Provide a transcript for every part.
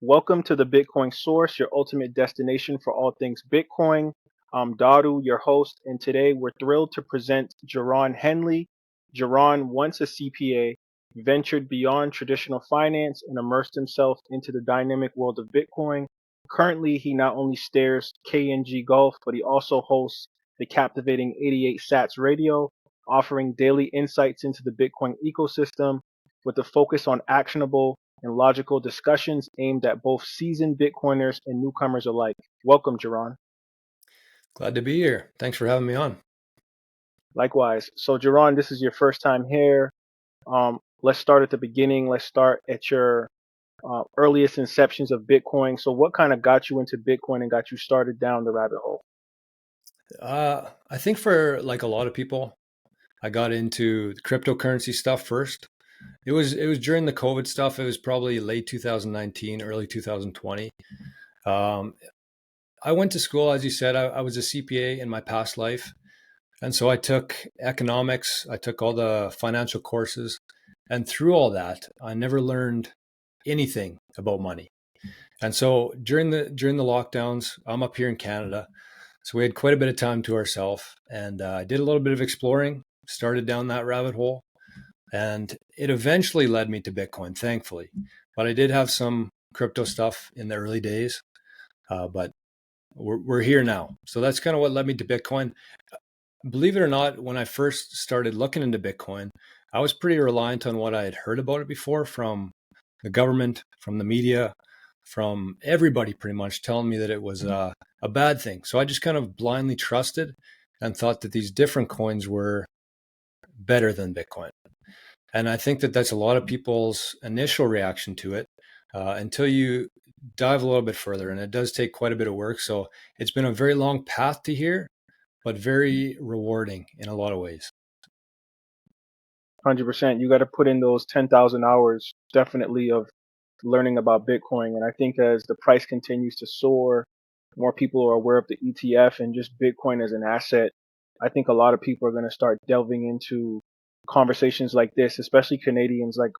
Welcome to the Bitcoin Source, your ultimate destination for all things Bitcoin. I'm Daru, your host, and today we're thrilled to present Joran Henley. Jaron, once a CPA, ventured beyond traditional finance and immersed himself into the dynamic world of Bitcoin. Currently, he not only stares KNG Golf, but he also hosts the captivating 88 Sats Radio, offering daily insights into the Bitcoin ecosystem with a focus on actionable and logical discussions aimed at both seasoned Bitcoiners and newcomers alike. Welcome, Jaron. Glad to be here. Thanks for having me on. Likewise. So, Jaron, this is your first time here. Let's start at the beginning. Let's start at your earliest inceptions of Bitcoin. So, what kind of got you into Bitcoin and got you started down the rabbit hole? I think for like a lot of people, I got into the cryptocurrency stuff first. It was during the COVID stuff. It was probably late 2019, early 2020. Um, I went to school, as you said. I was a CPA in my past life, and so I took economics. I took all the financial courses, and through all that, I never learned anything about money. And so during the lockdowns, I'm up here in Canada. So we had quite a bit of time to ourselves, and I did a little bit of exploring, started down that rabbit hole, and it eventually led me to Bitcoin, thankfully. But I did have some crypto stuff in the early days, but we're here now. So that's kind of what led me to Bitcoin. Believe it or not, when I first started looking into Bitcoin, I was pretty reliant on what I had heard about it before from the government, from the media, from everybody pretty much telling me that it was a bad thing. So I just kind of blindly trusted and thought that these different coins were better than Bitcoin. And I think that that's a lot of people's initial reaction to it until you dive a little bit further. And it does take quite a bit of work. So it's been a very long path to here, but very rewarding in a lot of ways. 100%. You got to put in those 10,000 hours definitely of learning about Bitcoin. And I think as the price continues to soar, more people are aware of the ETF and just Bitcoin as an asset. I think a lot of people are going to start delving into conversations like this, especially Canadians. Like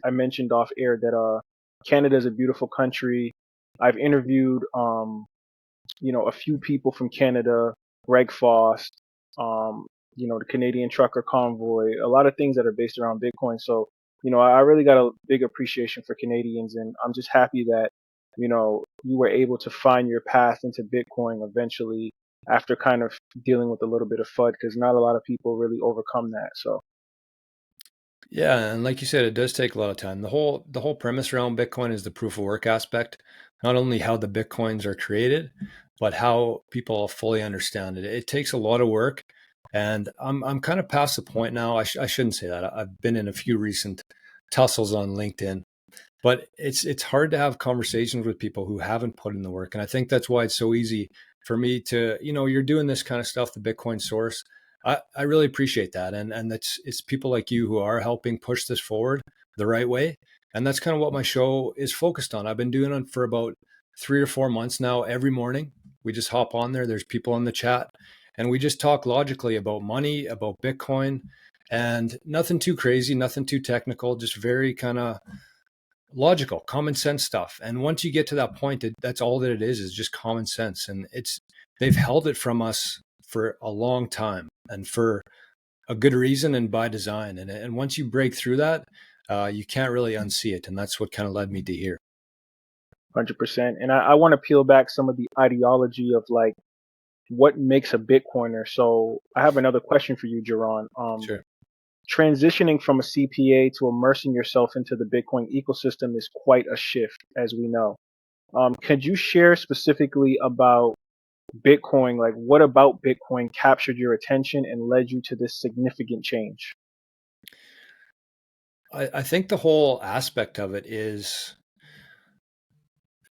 I mentioned off air that Canada is a beautiful country. I've interviewed a few people from Canada, Greg Foss, um, the Canadian Trucker Convoy, a lot of things that are based around Bitcoin. So, I really got a big appreciation for Canadians, and I'm just happy that, you were able to find your path into Bitcoin eventually after kind of dealing with a little bit of FUD, because not a lot of people really overcome that. So, Yeah, and like you said, it does take a lot of time. The whole premise around Bitcoin is the proof of work aspect, not only how the Bitcoins are created, but how people fully understand it. It takes a lot of work, and I'm kind of past the point now. I shouldn't say that. I've been in a few recent tussles on LinkedIn, but it's hard to have conversations with people who haven't put in the work. And I think that's why it's so easy for me to, you're doing this kind of stuff, the Bitcoin source. I really appreciate that. And it's people like you who are helping push this forward the right way. And that's kind of what my show is focused on. I've been doing it for about 3 or 4 months now. Every morning we just hop on there. There's people in the chat and we just talk logically about money, about Bitcoin, and nothing too crazy, nothing too technical, just very kind of logical, common sense stuff. And once you get to that point, that's all that it is just common sense. And they've held it from us for a long time and for a good reason and by design. And once you break through that, you can't really unsee it. And that's what kind of led me to here. 100%. And I want to peel back some of the ideology of like what makes a Bitcoiner. So I have another question for you, Jaron. Sure. Transitioning from a CPA to immersing yourself into the Bitcoin ecosystem is quite a shift, as we know. Could you share specifically about Bitcoin? Like, what about Bitcoin captured your attention and led you to this significant change? I think the whole aspect of it is,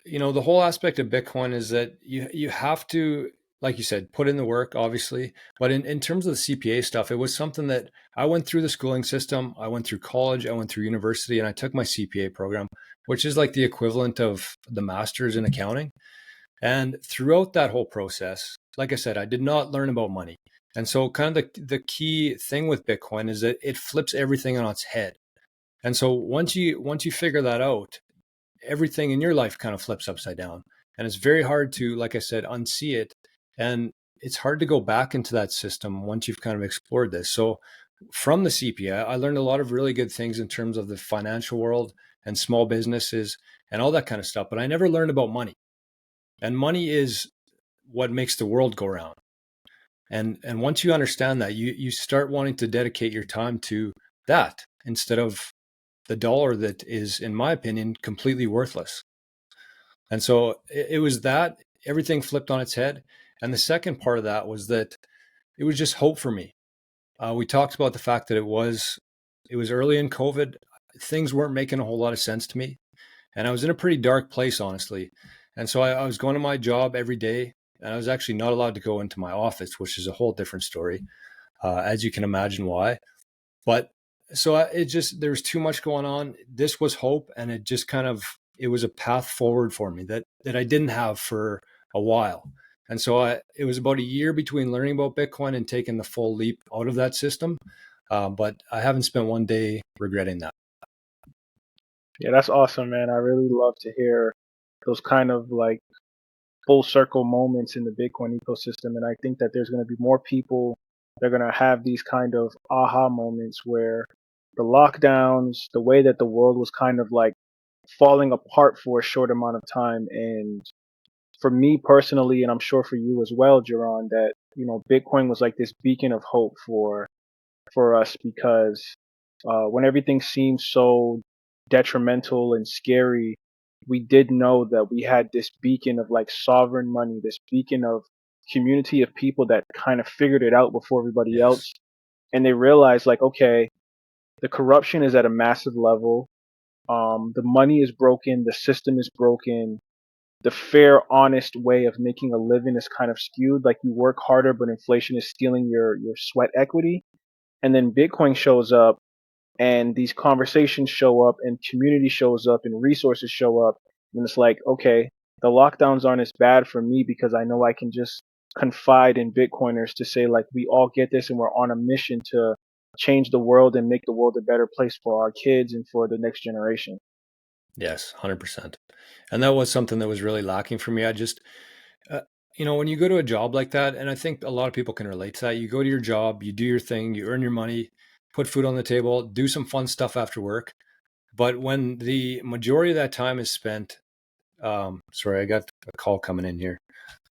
the whole aspect of Bitcoin is that you have to, like you said, put in the work, obviously. But in terms of the CPA stuff, it was something that I went through the schooling system. I went through college, I went through university, and I took my CPA program, which is like the equivalent of the master's in accounting. And throughout that whole process, like I said, I did not learn about money. And so kind of the key thing with Bitcoin is that it flips everything on its head. And so once you figure that out, everything in your life kind of flips upside down. And it's very hard to, like I said, unsee it. And it's hard to go back into that system once you've kind of explored this. So from the CPA, I learned a lot of really good things in terms of the financial world and small businesses and all that kind of stuff. But I never learned about money. And money is what makes the world go round. And once you understand that, you start wanting to dedicate your time to that instead of the dollar that is, in my opinion, completely worthless. And so it was that everything flipped on its head. And the second part of that was that it was just hope for me. We talked about the fact that it was early in COVID. Things weren't making a whole lot of sense to me. And I was in a pretty dark place, honestly. And so I was going to my job every day, and I was actually not allowed to go into my office, which is a whole different story, as you can imagine why. But so there was too much going on. This was hope, and it was a path forward for me that I didn't have for a while. And so it was about a year between learning about Bitcoin and taking the full leap out of that system. But I haven't spent one day regretting that. Yeah, that's awesome, man. I really love to hear those kind of like full circle moments in the Bitcoin ecosystem. And I think that there's going to be more people that are going to have these kind of aha moments where the lockdowns, the way that the world was kind of like falling apart for a short amount of time. And for me personally, and I'm sure for you as well, Jaron, that, Bitcoin was like this beacon of hope for us because when everything seemed so detrimental and scary, we did know that we had this beacon of like sovereign money, this beacon of community of people that kind of figured it out before everybody Yes. else. And they realized like, okay, the corruption is at a massive level. The money is broken. The system is broken. The fair, honest way of making a living is kind of skewed. Like you work harder, but inflation is stealing your sweat equity. And then Bitcoin shows up and these conversations show up and community shows up and resources show up. And it's like, okay, the lockdowns aren't as bad for me because I know I can just confide in Bitcoiners to say like, we all get this and we're on a mission to change the world and make the world a better place for our kids and for the next generation. Yes, 100%. And that was something that was really lacking for me. I just, uh, when you go to a job like that, and I think a lot of people can relate to that, you go to your job, you do your thing, you earn your money, put food on the table, do some fun stuff after work. But when the majority of that time is spent, sorry, I got a call coming in here.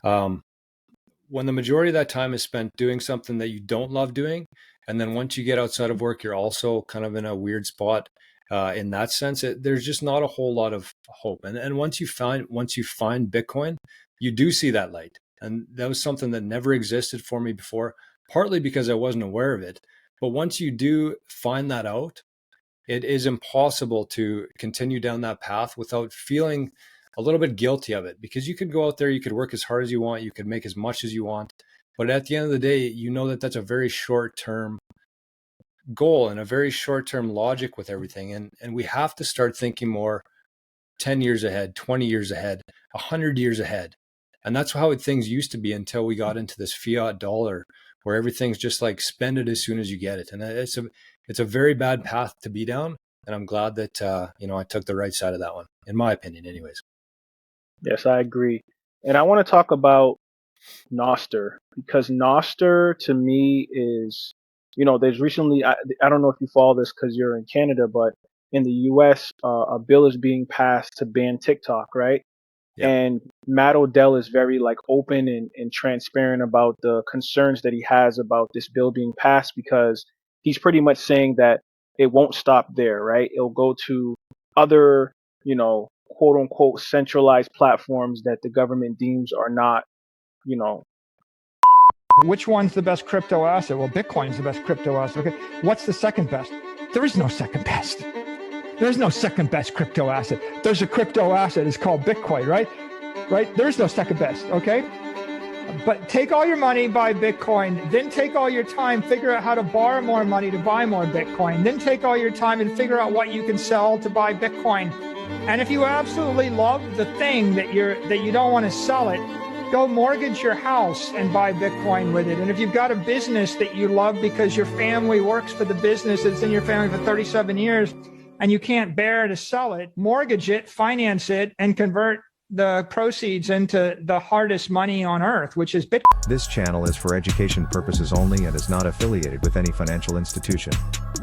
When the majority of that time is spent doing something that you don't love doing, and then once you get outside of work, you're also kind of in a weird spot in that sense. There's just not a whole lot of hope. And once you find Bitcoin, you do see that light. And that was something that never existed for me before, partly because I wasn't aware of it. But once you do find that out, it is impossible to continue down that path without feeling a little bit guilty of it, because you could go out there, you could work as hard as you want, you could make as much as you want. But at the end of the day, you know that that's a very short term goal and a very short term logic with everything. And we have to start thinking more 10 years ahead, 20 years ahead, 100 years ahead. And that's how things used to be until we got into this fiat dollar where everything's just like spend it as soon as you get it. And it's a very bad path to be down. And I'm glad that, I took the right side of that one, in my opinion, anyways. Yes, I agree. And I want to talk about Noster because Noster to me is, there's recently, I don't know if you follow this because you're in Canada, but in the US, a bill is being passed to ban TikTok, right? Yeah. And Matt Odell is very like open and transparent about the concerns that he has about this bill being passed because he's pretty much saying that it won't stop there, right? It'll go to other, quote unquote centralized platforms that the government deems are not, you know. Which one's the best crypto asset? Well, Bitcoin's the best crypto asset. Okay. What's the second best? There is no second best. There's no second best crypto asset. There's a crypto asset. It's called Bitcoin, right? Right? There's no second best. Okay. But take all your money, buy Bitcoin, then take all your time, figure out how to borrow more money to buy more Bitcoin, then take all your time and figure out what you can sell to buy Bitcoin. And if you absolutely love the thing that you don't want to sell it, go mortgage your house and buy Bitcoin with it. And if you've got a business that you love because your family works for the business, it's in your family for 37 years, and you can't bear to sell it, mortgage it, finance it, and convert the proceeds into the hardest money on earth, which is Bitcoin. This channel is for education purposes only and is not affiliated with any financial institution.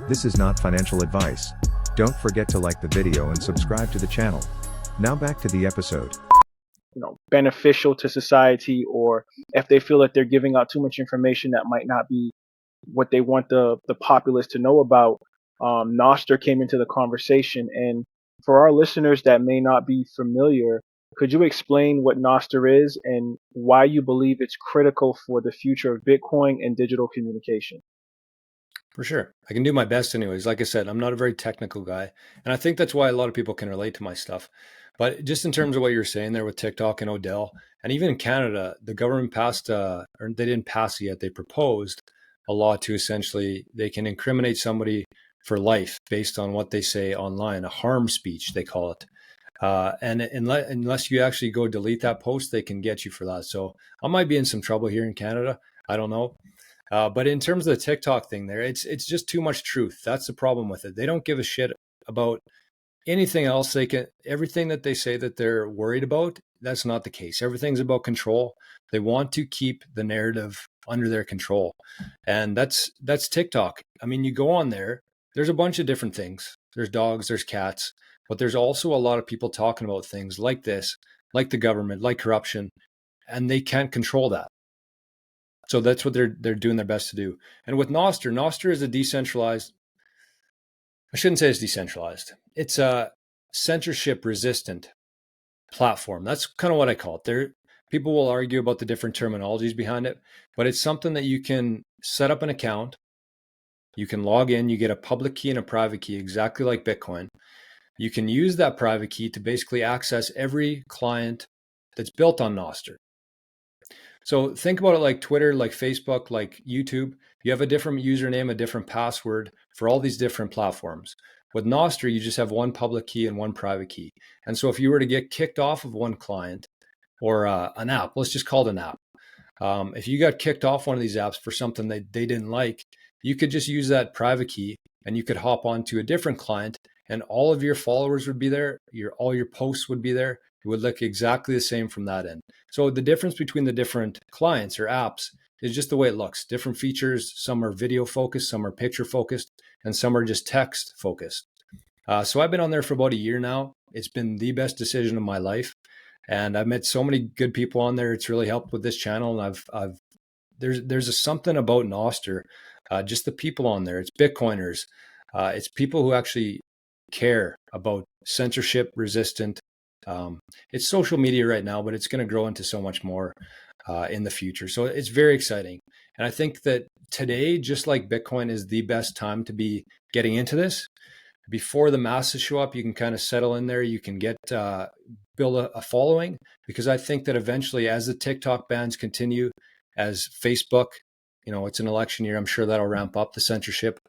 This is not financial advice. Don't forget to like the video and subscribe to the channel. Now back to the episode. Beneficial to society, or if they feel that they're giving out too much information that might not be what they want the populace to know about. Noster came into the conversation, and for our listeners that may not be familiar, could you explain what Noster is and why you believe it's critical for the future of Bitcoin and digital communication? For sure. I can do my best anyways. Like I said, I'm not a very technical guy. And I think that's why a lot of people can relate to my stuff. But just in terms of what you're saying there with TikTok and Odell, and even in Canada, the government passed, or they didn't pass it yet, they proposed a law to essentially, they can incriminate somebody for life based on what they say online, a harm speech, they call it. And unless you actually go delete that post, they can get you for that. So I might be in some trouble here in Canada. I don't know. But in terms of the TikTok thing there, it's just too much truth. That's the problem with it. They don't give a shit about anything else. Everything that they say that they're worried about, that's not the case. Everything's about control. They want to keep the narrative under their control. And that's TikTok. I mean, you go on there's a bunch of different things. There's dogs, there's cats, but there's also a lot of people talking about things like this, like the government, like corruption, and they can't control that. So that's what they're doing their best to do. And with Noster is a decentralized, I shouldn't say it's decentralized. It's a censorship-resistant platform. That's kind of what I call it. People will argue about the different terminologies behind it, but it's something that you can set up an account. You can log in, you get a public key and a private key, exactly like Bitcoin. You can use that private key to basically access every client that's built on Noster. So think about it like Twitter, like Facebook, like YouTube. You have a different username, a different password for all these different platforms. With Noster, you just have one public key and one private key. And so if you were to get kicked off of one client or an app, let's just call it an app. If you got kicked off one of these apps for something that they didn't like, you could just use that private key and you could hop onto a different client and all of your followers would be there. All your posts would be there. It would look exactly the same from that end. So the difference between the different clients or apps is just the way it looks. Different features. Some are video focused, some are picture focused, and some are just text focused. So I've been on there for about a year now. It's been the best decision of my life. And I've met so many good people on there. It's really helped with this channel. And there's something about Noster, just the people on there. It's Bitcoiners. It's people who actually care about censorship resistant. It's social media right now, but it's going to grow into so much more in the future. So it's very exciting. And I think that today, just like Bitcoin, is the best time to be getting into this. Before the masses show up, you can kind of settle in there. You can build a following, because I think that eventually, as the TikTok bans continue, as Facebook, it's an election year, I'm sure that'll ramp up the censorship.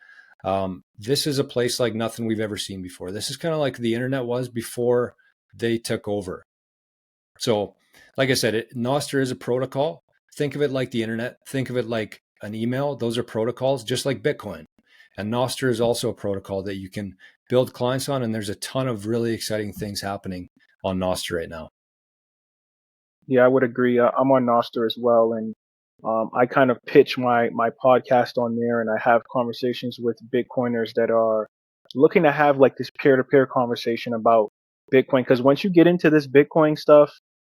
This is a place like nothing we've ever seen before. This is kind of like the internet was before they took over. So, like I said, Noster is a protocol. Think of it like the internet. Think of it like an email. Those are protocols, just like Bitcoin. And Noster is also a protocol that you can build clients on. And there's a ton of really exciting things happening on Noster right now. Yeah, I would agree. I'm on Noster as well, and I kind of pitch my podcast on there, and I have conversations with Bitcoiners that are looking to have like this peer-to-peer conversation about Bitcoin. Because once you get into this Bitcoin stuff,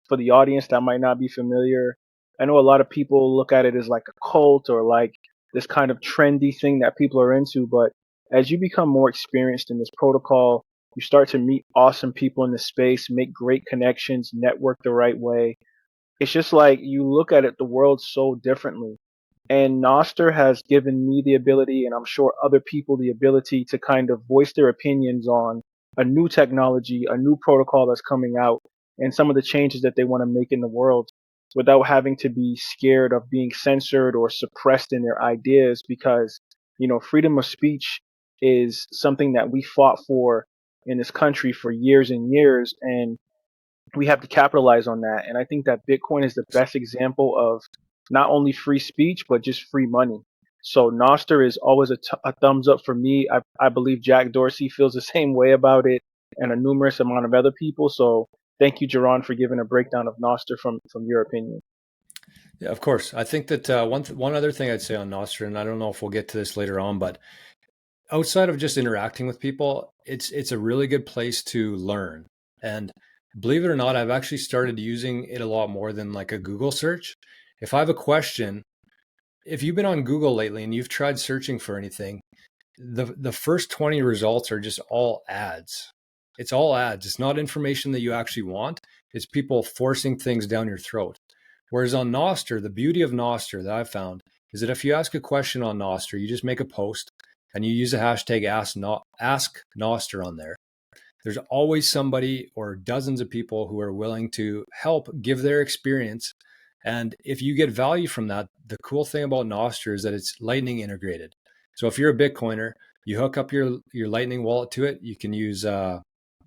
for the audience that might not be familiar, I know a lot of people look at it as like a cult or like this kind of trendy thing that people are into. But as you become more experienced in this protocol, you start to meet awesome people in the space, make great connections, network the right way. It's just like you look at it, the world so differently. And Noster has given me the ability, and I'm sure other people the ability to kind of voice their opinions on a new technology, a new protocol that's coming out, and some of the changes that they want to make in the world without having to be scared of being censored or suppressed in their ideas, because, freedom of speech is something that we fought for in this country for years and years. And we have to capitalize on that. And I think that Bitcoin is the best example of not only free speech, but just free money. So Noster is always a thumbs up for me. I believe Jack Dorsey feels the same way about it, and a numerous amount of other people. So thank you, Jaron, for giving a breakdown of Noster from your opinion. Yeah, of course. I think that one other thing I'd say on Noster, and I don't know if we'll get to this later on, but outside of just interacting with people, it's a really good place to learn. And believe it or not, I've actually started using it a lot more than like a Google search. If I have a question, if you've been on Google lately and you've tried searching for anything, the first 20 results are just all ads. It's all ads. It's not information that you actually want. It's people forcing things down your throat. Whereas on Noster, the beauty of Noster that I've found is that if you ask a question on Noster, you just make a post and you use the hashtag ask Noster on there. There's always somebody or dozens of people who are willing to help give their experience. And if you get value from that, the cool thing about Noster is that it's Lightning integrated. So if you're a Bitcoiner, you hook up your Lightning wallet to it. You can use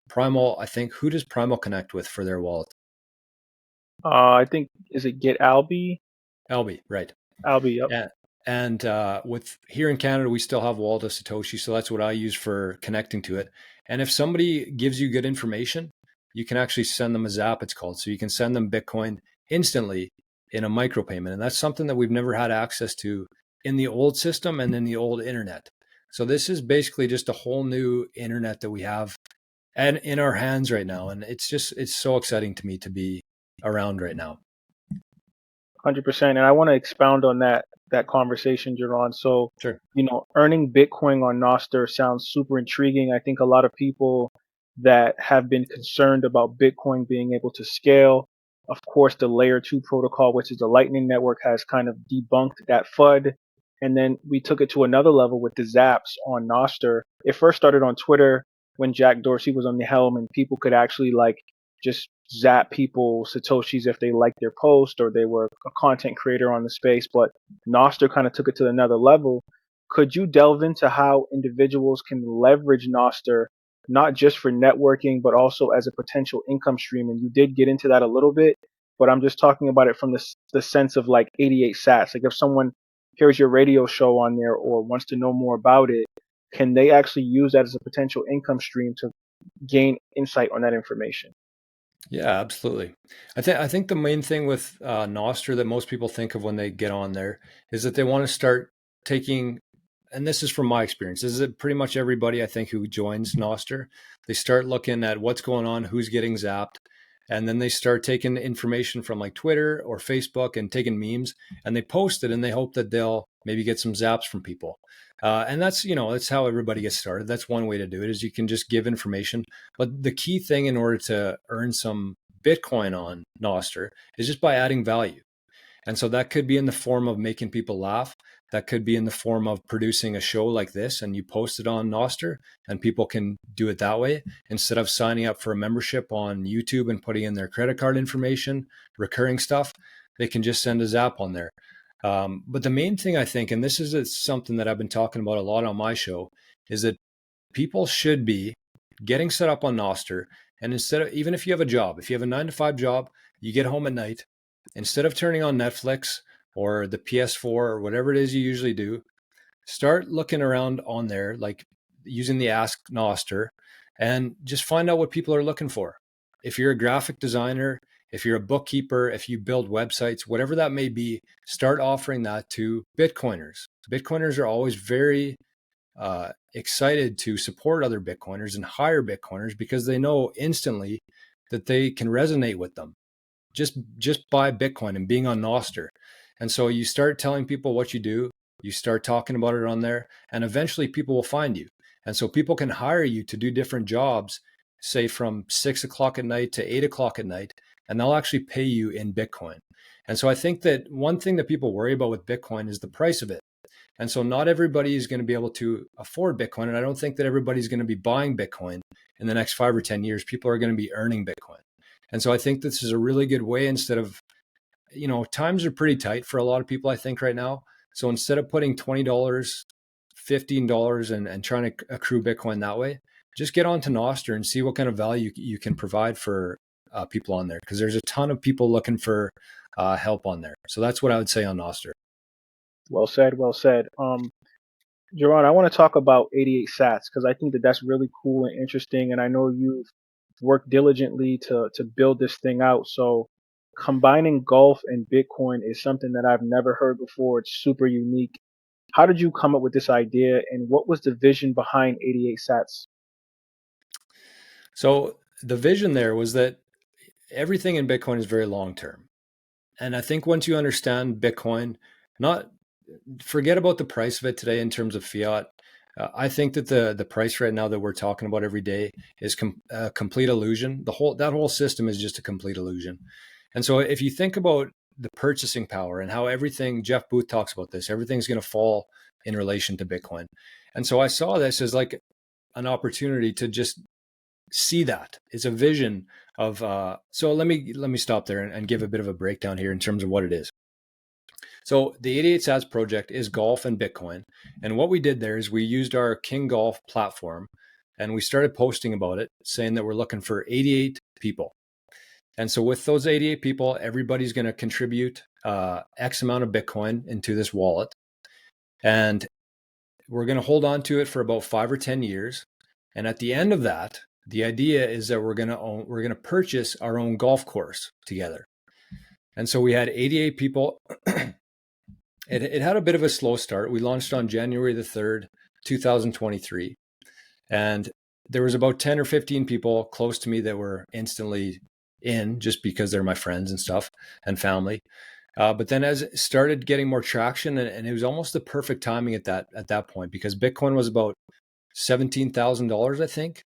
Primal. I think, who does Primal connect with for their wallet? I think, is it Get Alby? Alby, right. Alby, yep. Yeah. And with here in Canada, we still have Wallet of Satoshi. So that's what I use for connecting to it. And if somebody gives you good information, you can actually send them a Zap, it's called. So you can send them Bitcoin instantly in a micropayment. And that's something that we've never had access to in the old system and in the old internet. So this is basically just a whole new internet that we have and in our hands right now. And it's so exciting to me to be around right now. 100%. And I want to expound on that conversation, Jaron. So, Sure. Earning Bitcoin on Noster sounds super intriguing. I think a lot of people that have been concerned about Bitcoin being able to scale, of course, the layer 2 protocol, which is the Lightning Network, has kind of debunked that FUD. And then we took it to another level with the Zaps on Noster. It first started on Twitter when Jack Dorsey was on the helm, and people could actually just zap people Satoshis if they liked their post or they were a content creator on the space. But Noster kind of took it to another level. Could you delve into how individuals can leverage Noster, not just for networking, but also as a potential income stream? And you did get into that a little bit, but I'm just talking about it from the sense of like 88 sats. Like if someone hears your radio show on there or wants to know more about it, can they actually use that as a potential income stream to gain insight on that information? Yeah, absolutely. I think the main thing with Nostr that most people think of when they get on there is that they want to start taking, and this is from my experience, this is that pretty much everybody I think who joins Nostr, they start looking at what's going on, who's getting zapped, and then they start taking information from like Twitter or Facebook and taking memes, and they post it, and they hope that they'll maybe get some zaps from people. And that's how everybody gets started. That's one way to do it, is you can just give information. But the key thing in order to earn some Bitcoin on Noster is just by adding value. And so that could be in the form of making people laugh. That could be in the form of producing a show like this and you post it on Noster and people can do it that way instead of signing up for a membership on YouTube and putting in their credit card information, recurring stuff. They can just send a zap on there. But the main thing I think, and this is something that I've been talking about a lot on my show, is that people should be getting set up on Noster. And instead of, even if you have a job, if you have a 9 to 5 job, you get home at night, instead of turning on Netflix or the PS4 or whatever it is you usually do, start looking around on there, like using the Ask Noster, and just find out what people are looking for. If you're a graphic designer, if you're a bookkeeper, if you build websites, whatever that may be, start offering that to Bitcoiners. Bitcoiners are always very excited to support other Bitcoiners and hire Bitcoiners because they know instantly that they can resonate with them just by Bitcoin and being on Noster. And so you start telling people what you do, you start talking about it on there, and eventually people will find you. And so people can hire you to do different jobs, say from 6 o'clock at night to 8 o'clock at night, and they'll actually pay you in Bitcoin. And so I think that one thing that people worry about with Bitcoin is the price of it. And so not everybody is going to be able to afford Bitcoin. And I don't think that everybody's going to be buying Bitcoin in the next 5 or 10 years. People are going to be earning Bitcoin. And so I think this is a really good way instead of, times are pretty tight for a lot of people, I think, right now. So instead of putting $20, $15 and trying to accrue Bitcoin that way, just get onto Noster and see what kind of value you can provide for people on there. Because there's a ton of people looking for help on there. So that's what I would say on Noster. Well said. Well said. Jaron, I want to talk about 88 Sats because I think that that's really cool and interesting, and I know you've worked diligently to build this thing out. So combining golf and Bitcoin is something that I've never heard before. It's super unique. How did you come up with this idea, and what was the vision behind 88 Sats? So the vision there was that everything in Bitcoin is very long term. And I think once you understand Bitcoin, not forget about the price of it today in terms of fiat. I think that the price right now that we're talking about every day is a complete illusion. That whole system is just a complete illusion. And so if you think about the purchasing power and how everything, Jeff Booth talks about this, everything's going to fall in relation to Bitcoin. And so I saw this as like an opportunity to just see that. It's a vision of so let me stop there and give a bit of a breakdown here in terms of what it is. So the 88 Sats project is golf and Bitcoin. And what we did there is we used our King Golf platform and we started posting about it, saying that we're looking for 88 people. And so with those 88 people, everybody's going to contribute X amount of Bitcoin into this wallet. And we're going to hold on to it for about 5 or 10 years. And at the end of that, the idea is that we're going to purchase our own golf course together. And so we had 88 people. It had a bit of a slow start. We launched on January the 3rd, 2023. And there was about 10 or 15 people close to me that were instantly in just because they're my friends and stuff and family. But then as it started getting more traction, and it was almost the perfect timing at that point, because Bitcoin was about $17,000, I think.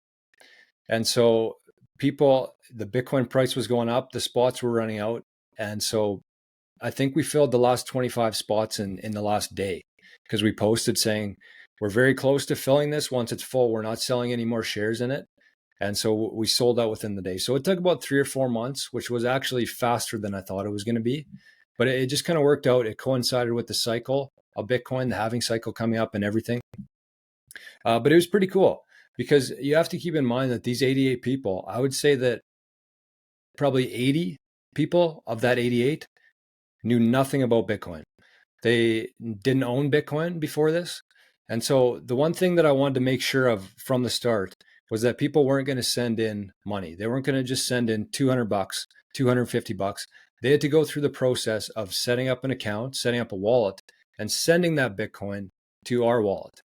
And so the Bitcoin price was going up, the spots were running out. And so I think we filled the last 25 spots in the last day because we posted saying, we're very close to filling this. Once it's full, we're not selling any more shares in it. And so we sold out within the day. So it took about 3 or 4 months, which was actually faster than I thought it was going to be. But it just kind of worked out. It coincided with the cycle of Bitcoin, the halving cycle coming up and everything. But it was pretty cool because you have to keep in mind that these 88 people, I would say that probably 80 people of that 88 knew nothing about Bitcoin. They didn't own Bitcoin before this. And so the one thing that I wanted to make sure of from the start was that people weren't going to send in money. They weren't going to just send in $200, $250. They had to go through the process of setting up an account, setting up a wallet, and sending that Bitcoin to our wallet.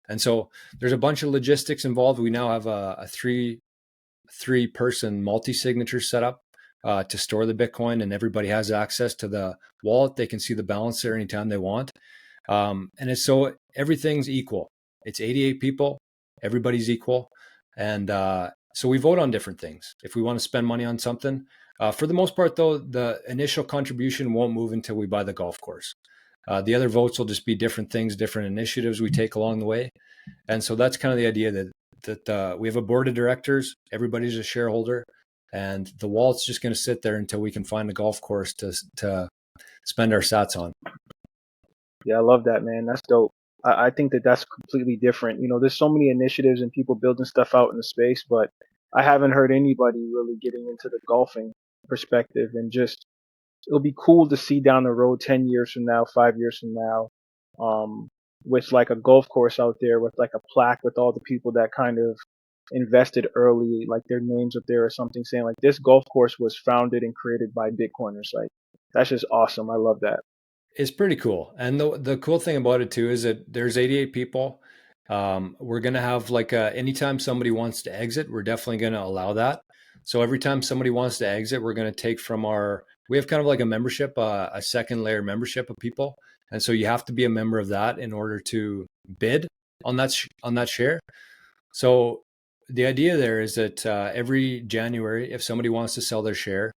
And so there's a bunch of logistics involved. We now have a three-person multi-signature setup to store the Bitcoin, and everybody has access to the wallet. They can see the balance there anytime they want. And it's so everything's equal. It's 88 people. Everybody's equal. And so we vote on different things. If we want to spend money on something, for the most part, though, the initial contribution won't move until we buy the golf course. The other votes will just be different things, different initiatives we take along the way. And so that's kind of the idea that we have a board of directors. Everybody's a shareholder. And the wallet's just going to sit there until we can find a golf course to spend our sats on. Yeah, I love that, man. That's dope. I think that that's completely different. You know, there's so many initiatives and people building stuff out in the space, but I haven't heard anybody really getting into the golfing perspective. And just it'll be cool to see down the road 10 years from now, 5 years from now, with like a golf course out there with like a plaque with all the people that kind of invested early, like their names up there or something saying like this golf course was founded and created by Bitcoiners. Like that's just awesome. I love that. It's pretty cool. And the cool thing about it too is that there's 88 people. We're going to have like anytime somebody wants to exit, we're definitely going to allow that. So every time somebody wants to exit, we're going to take from we have kind of like a membership, a second layer membership of people. And so you have to be a member of that in order to bid on that share. So the idea there is that every January, if somebody wants to sell their share,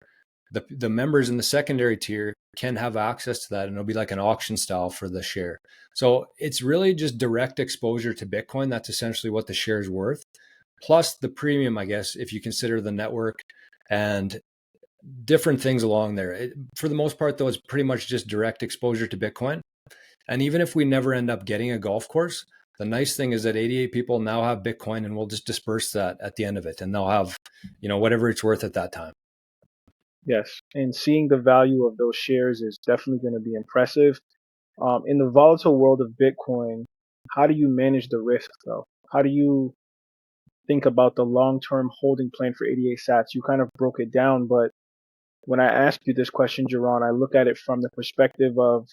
the members in the secondary tier can have access to that, and it'll be like an auction style for the share. So it's really just direct exposure to Bitcoin. That's essentially what the share is worth, plus the premium, I guess, if you consider the network and different things along there. For the most part, though, it's pretty much just direct exposure to Bitcoin. And even if we never end up getting a golf course, the nice thing is that 88 people now have Bitcoin, and we'll just disperse that at the end of it, and they'll have, whatever it's worth at that time. Yes, and seeing the value of those shares is definitely going to be impressive. In the volatile world of Bitcoin, how do you manage the risk though? How do you think about the long-term holding plan for 88 sats? You kind of broke it down, but when I ask you this question, Jaron, I look at it from the perspective of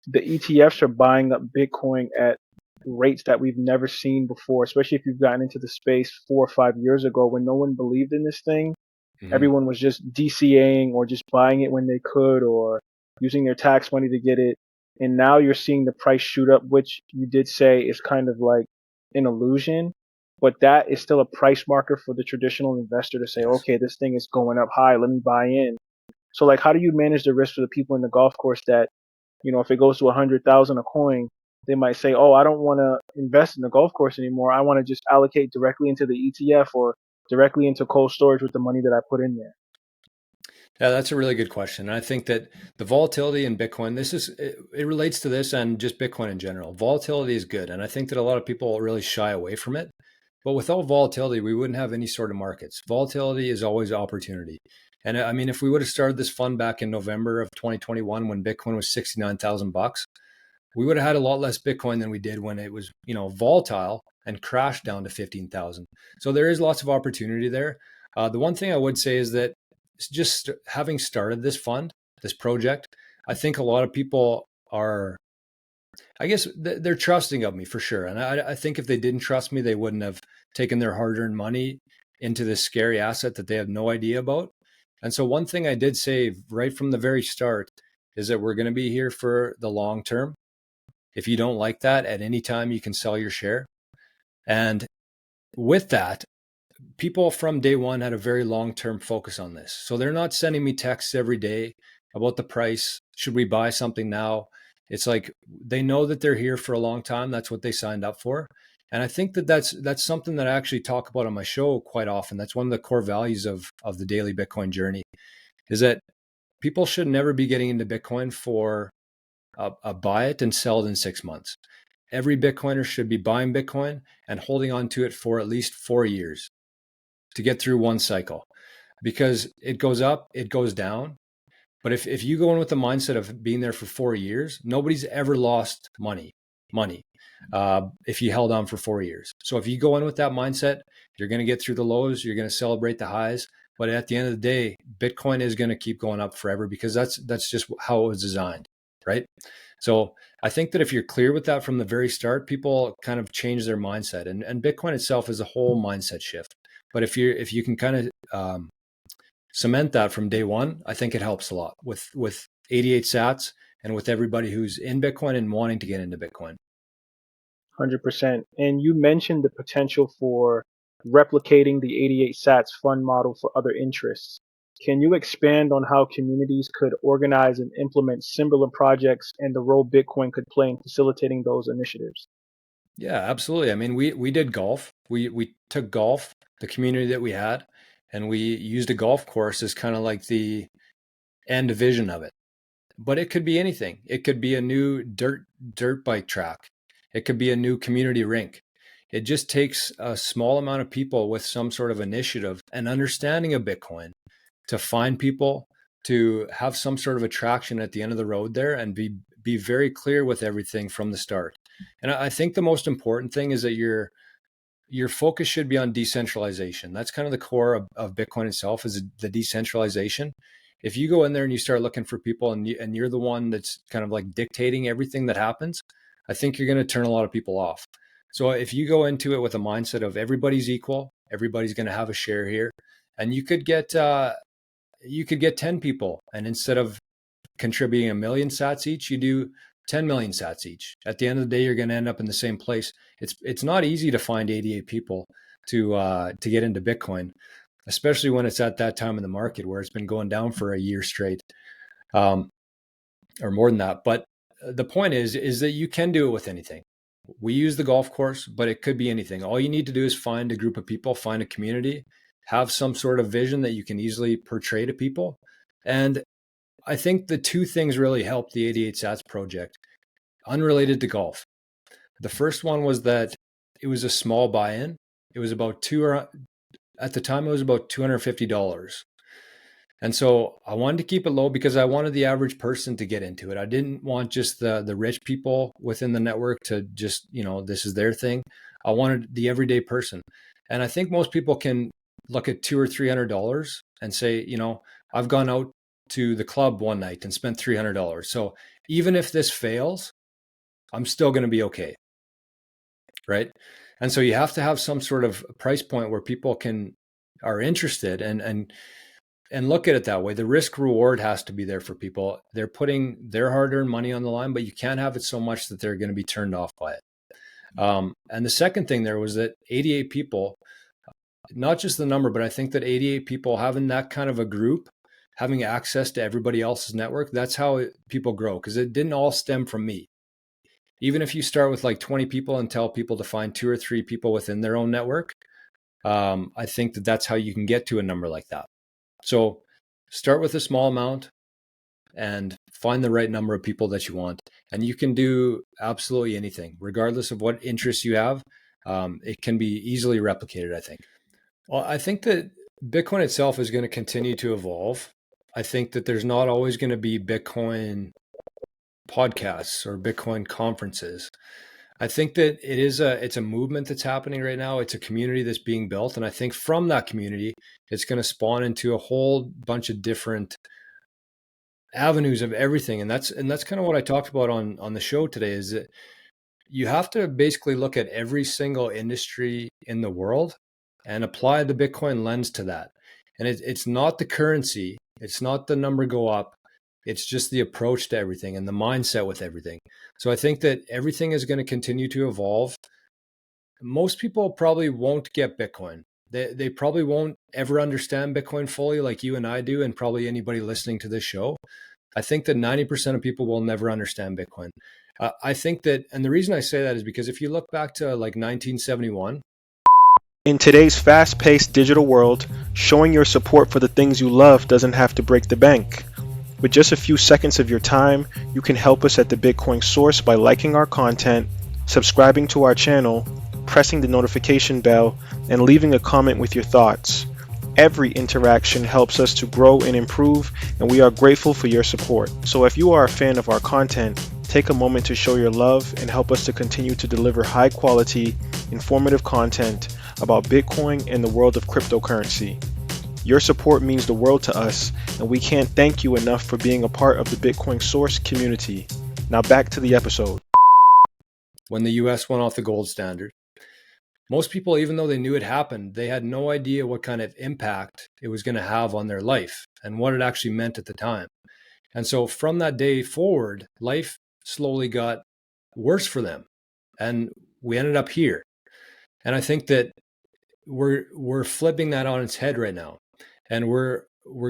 the ETFs are buying up Bitcoin at rates that we've never seen before, especially if you've gotten into the space 4 or 5 years ago when no one believed in this thing. Hmm. Everyone was just DCAing or just buying it when they could or using their tax money to get it. And now you're seeing the price shoot up, which you did say is kind of like an illusion. But that is still a price marker for the traditional investor to say, Yes. okay, this thing is going up high. Let me buy in. So like, how do you manage the risk for the people in the golf course that, if it goes to 100,000 a coin, they might say, oh, I don't want to invest in the golf course anymore. I want to just allocate directly into the ETF or directly into cold storage with the money that I put in there. Yeah, that's a really good question. And I think that the volatility in Bitcoin, it relates to this and just Bitcoin in general. Volatility is good. And I think that a lot of people really shy away from it. But without volatility, we wouldn't have any sort of markets. Volatility is always opportunity. And I mean, if we would have started this fund back in November of 2021 when Bitcoin was $69,000, we would have had a lot less Bitcoin than we did when it was, volatile and crashed down to 15,000. So there is lots of opportunity there. The one thing I would say is that just having started this fund, this project, I think a lot of people are, I guess they're trusting of me for sure. And I think if they didn't trust me, they wouldn't have taken their hard-earned money into this scary asset that they have no idea about. And so one thing I did say right from the very start is that we're going to be here for the long term. If you don't like that, at any time you can sell your share. And with that, people from day one had a very long-term focus on this. So they're not sending me texts every day about the price. Should we buy something now? It's like they know that they're here for a long time. That's what they signed up for. And I think that that's something that I actually talk about on my show quite often. That's one of the core values of the daily Bitcoin journey is that people should never be getting into Bitcoin for a buy it and sell it in 6 months. Every Bitcoiner should be buying Bitcoin and holding on to it for at least 4 years to get through one cycle because it goes up, it goes down. But if you go in with the mindset of being there for 4 years, nobody's ever lost money if you held on for 4 years. So if you go in with that mindset, you're going to get through the lows, you're going to celebrate the highs. But at the end of the day, Bitcoin is going to keep going up forever because that's just how it was designed, right? So I think that if you're clear with that from the very start, people kind of change their mindset. And Bitcoin itself is a whole mindset shift. But if you can kind of cement that from day one, I think it helps a lot with 88 sats and with everybody who's in Bitcoin and wanting to get into Bitcoin. 100%. And you mentioned the potential for replicating the 88 sats fund model for other interests. Can you expand on how communities could organize and implement similar projects and the role Bitcoin could play in facilitating those initiatives? Yeah, absolutely. I mean, we did golf. We took golf, the community that we had, and we used a golf course as kind of like the end vision of it. But it could be anything. It could be a new dirt bike track. It could be a new community rink. It just takes a small amount of people with some sort of initiative and understanding of Bitcoin to find people to have some sort of attraction at the end of the road there and be very clear with everything from the start. And I think the most important thing is that your focus should be on decentralization. That's kind of the core of Bitcoin itself is the decentralization. If you go in there and you start looking for people and you're the one that's kind of like dictating everything that happens, I think you're going to turn a lot of people off. So if you go into it with a mindset of everybody's equal, everybody's going to have a share here, and you could get 10 people, and instead of contributing 1 million sats each, you do 10 million sats each. At the end of the day, you're going to end up in the same place. It's not easy to find 88 people to get into Bitcoin, especially when it's at that time in the market where it's been going down for a year straight, or more than that. But the point is that you can do it with anything. We use the golf course, but it could be anything. All you need to do is find a group of people, find a community, have some sort of vision that you can easily portray to people. And I think the two things really helped the 88 Sats project, unrelated to golf. The first one was that it was a small buy-in. It was about at the time it was about $250. And so I wanted to keep it low because I wanted the average person to get into it. I didn't want just the rich people within the network to just, this is their thing. I wanted the everyday person. And I think most people can look at $200 or $300 and say, I've gone out to the club one night and spent $300. So even if this fails, I'm still going to be okay. Right. And so you have to have some sort of price point where people are interested and look at it that way. The risk reward has to be there for people. They're putting their hard-earned money on the line, but you can't have it so much that they're going to be turned off by it. And the second thing there was that 88 people, not just the number, but I think that 88 people having that kind of a group, having access to everybody else's network, that's how people grow, because it didn't all stem from me. Even if you start with like 20 people and tell people to find 2 or 3 people within their own network, I think that that's how you can get to a number like that. So start with a small amount and find the right number of people that you want. And you can do absolutely anything, regardless of what interests you have. It can be easily replicated, I think. Well, I think that Bitcoin itself is going to continue to evolve. I think that there's not always going to be Bitcoin podcasts or Bitcoin conferences. I think that it's a movement that's happening right now. It's a community that's being built. And I think from that community, it's going to spawn into a whole bunch of different avenues of everything. And that's kind of what I talked about on the show today, is that you have to basically look at every single industry in the world and apply the Bitcoin lens to that. And it's not the currency. It's not the number go up. It's just the approach to everything and the mindset with everything. So I think that everything is going to continue to evolve. Most people probably won't get Bitcoin. They probably won't ever understand Bitcoin fully like you and I do, and probably anybody listening to this show. I think that 90% of people will never understand Bitcoin. I think that, and the reason I say that is because if you look back to like 1971. In today's fast-paced digital world, showing your support for the things you love doesn't have to break the bank. With just a few seconds of your time, you can help us at the Bitcoin Source by liking our content, subscribing to our channel, pressing the notification bell, and leaving a comment with your thoughts. Every interaction helps us to grow and improve, and we are grateful for your support. So if you are a fan of our content, take a moment to show your love and help us to continue to deliver high-quality, informative content about Bitcoin and the world of cryptocurrency. Your support means the world to us, and we can't thank you enough for being a part of the Bitcoin Source community. Now back to the episode. When the US went off the gold standard, most people, even though they knew it happened, they had no idea what kind of impact it was going to have on their life and what it actually meant at the time. And so from that day forward, life slowly got worse for them. And we ended up here. And I think that we're flipping that on its head right now. And we're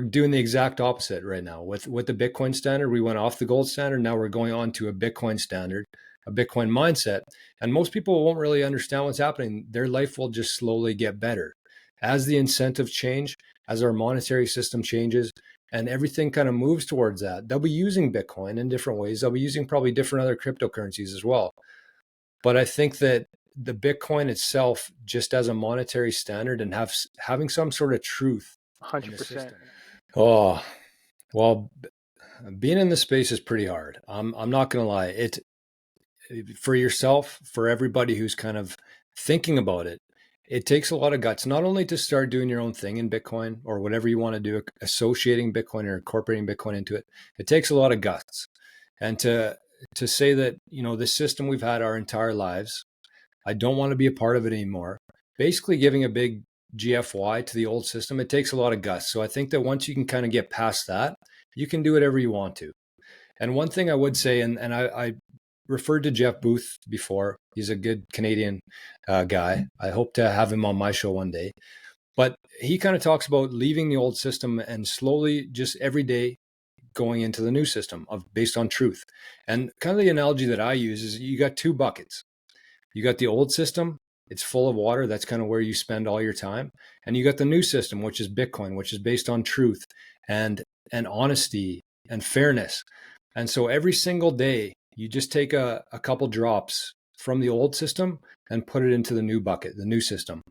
doing the exact opposite right now. With the Bitcoin standard, we went off the gold standard. Now we're going on to a Bitcoin standard, a Bitcoin mindset. And most people won't really understand what's happening. Their life will just slowly get better. As the incentives change, as our monetary system changes, and everything kind of moves towards that, they'll be using Bitcoin in different ways. They'll be using probably different other cryptocurrencies as well. But I think that the Bitcoin itself, just as a monetary standard and having some sort of truth. 100%. Oh, well, being in this space is pretty hard. I'm not going to lie. It, for yourself, for everybody who's kind of thinking about it, it takes a lot of guts, not only to start doing your own thing in Bitcoin or whatever you want to do, associating Bitcoin or incorporating Bitcoin into it. It takes a lot of guts. And to say that, this system we've had our entire lives, I don't want to be a part of it anymore. Basically giving a big GFY to the old system, it takes a lot of guts. So I think that once you can kind of get past that, you can do whatever you want to. And one thing I would say, and I referred to Jeff Booth before. He's a good Canadian guy. I hope to have him on my show one day. But he kind of talks about leaving the old system and slowly, just every day, going into the new system based on truth. And kind of the analogy that I use is you got 2 buckets. You got the old system. It's full of water. That's kind of where you spend all your time. And you got the new system, which is Bitcoin, which is based on truth and honesty and fairness. And so every single day, you just take a couple drops from the old system and put it into the new bucket, the new system.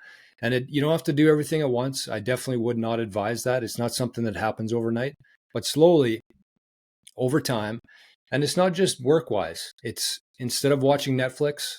And you don't have to do everything at once. I definitely would not advise that. It's not something that happens overnight, but slowly over time. And it's not just work wise. It's instead of watching Netflix,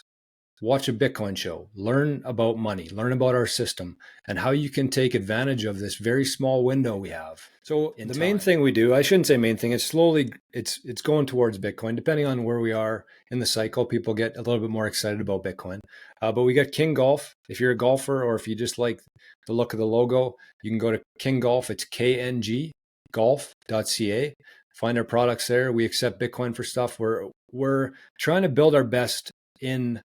watch a Bitcoin show, learn about money, learn about our system and how you can take advantage of this very small window we have. So the main thing we do, I shouldn't say main thing, it's slowly, it's going towards Bitcoin. Depending on where we are in the cycle, people get a little bit more excited about Bitcoin. But we got King Golf. If you're a golfer or if you just like the look of the logo, you can go to King Golf. It's KNG golf.ca. Find our products there. We accept Bitcoin for stuff. We're trying to build our best in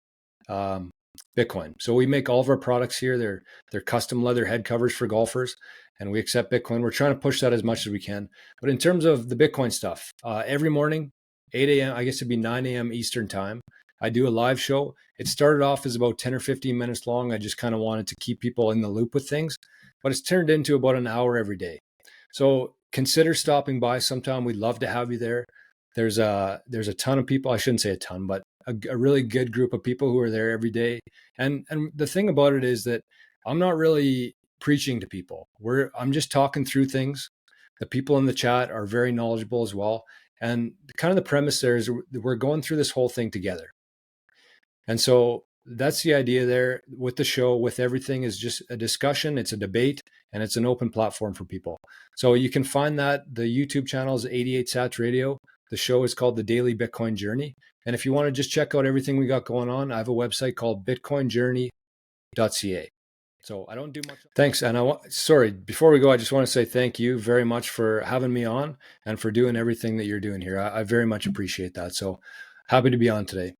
Bitcoin. So we make all of our products here. They're custom leather head covers for golfers, and we accept Bitcoin. We're trying to push that as much as we can. But in terms of the Bitcoin stuff, every morning, 8 a.m., I guess it'd be 9 a.m. Eastern time, I do a live show. It started off as about 10 or 15 minutes long. I just kind of wanted to keep people in the loop with things, but it's turned into about an hour every day. So consider stopping by sometime. We'd love to have you there. There's a ton of people. I shouldn't say a ton, but a really good group of people who are there every day. And the thing about it is that I'm not really preaching to people. I'm just talking through things. The people in the chat are very knowledgeable as well. And kind of the premise there is we're going through this whole thing together. And so that's the idea there with the show, with everything, is just a discussion. It's a debate and it's an open platform for people. So you can find that the YouTube channel is 88 Sats Radio. The show is called The Daily Bitcoin Journey. And if you want to just check out everything we got going on, I have a website called bitcoinjourney.ca. So I don't do much. Thanks. And sorry, before we go, I just want to say thank you very much for having me on and for doing everything that you're doing here. I very much appreciate that. So happy to be on today.